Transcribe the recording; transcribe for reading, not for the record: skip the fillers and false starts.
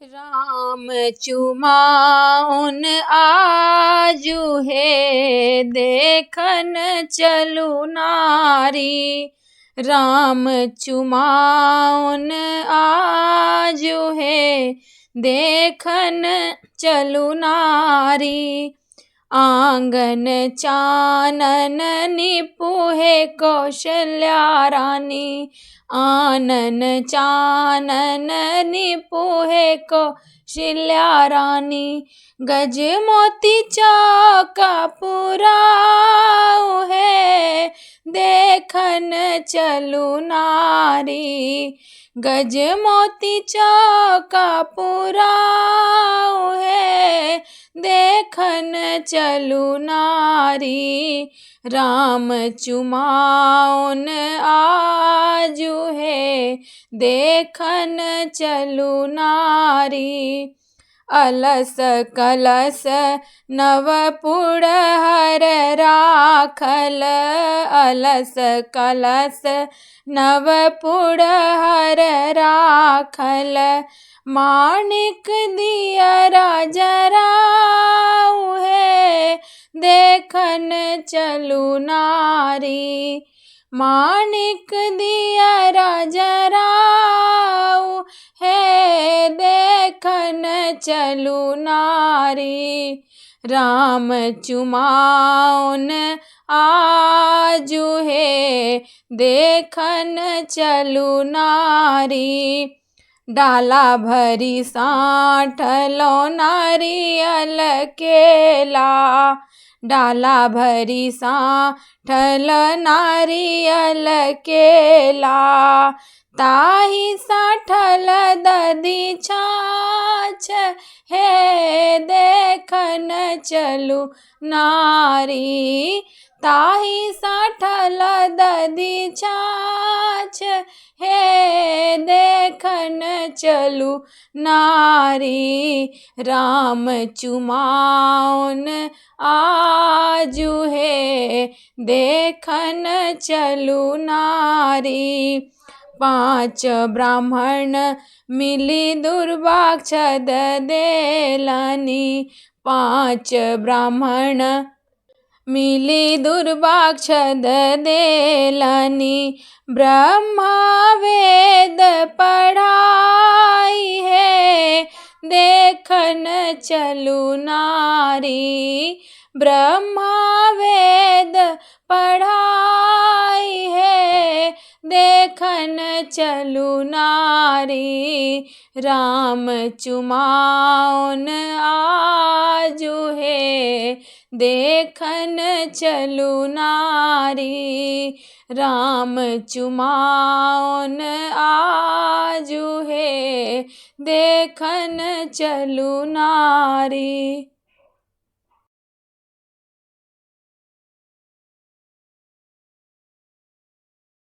राम चुमाउन आजु हे देखन चलु नारी। राम चुमाउन आजु हे देखन चलु नारी। आंगन चानन निपुहे कौशल्या रानी। आनन चानन निपुहे कौशल्या रानी। गज मोती चौका पुराउ है देखन चलु नारी। गज मोती चौका पुराउ है देखन चलु नारी। राम चुमाउन आजु है देखन चलु नारी। अलस कलश नवपुर हर राखल। अलस कलश नवपुर हर राखल। माणिक दियरा जराउ है देखन चलु नारी। माणिक दियरा जराउ है देखन चलु नारी। राम चुमाउन आजु है देखन चलु नारी। डाला भरी साँठलो नारियल केला। डाला भरी साँठल नारियल केला। ताही साँठल दधी छाछ है देखन चलु नारी। ताही साँठल दधी छाछ है देखन चलु नारी। राम चुमाउन आजु है देखन चलु नारी। पाँच ब्राह्मण मिली दुर्वाक्ष देलनि। पाँच ब्राह्मण मिली दुर्वाक्ष देलनि। ब्रह्मा वेद पढ़ाई है देखन चलु नारी। ब्रह्मा वेद पढ़ाई है देखन चलु नारी। राम चुमाउन आजु है देखन चलु नारी। राम चुमाउन आजु है देखन चलु नारी।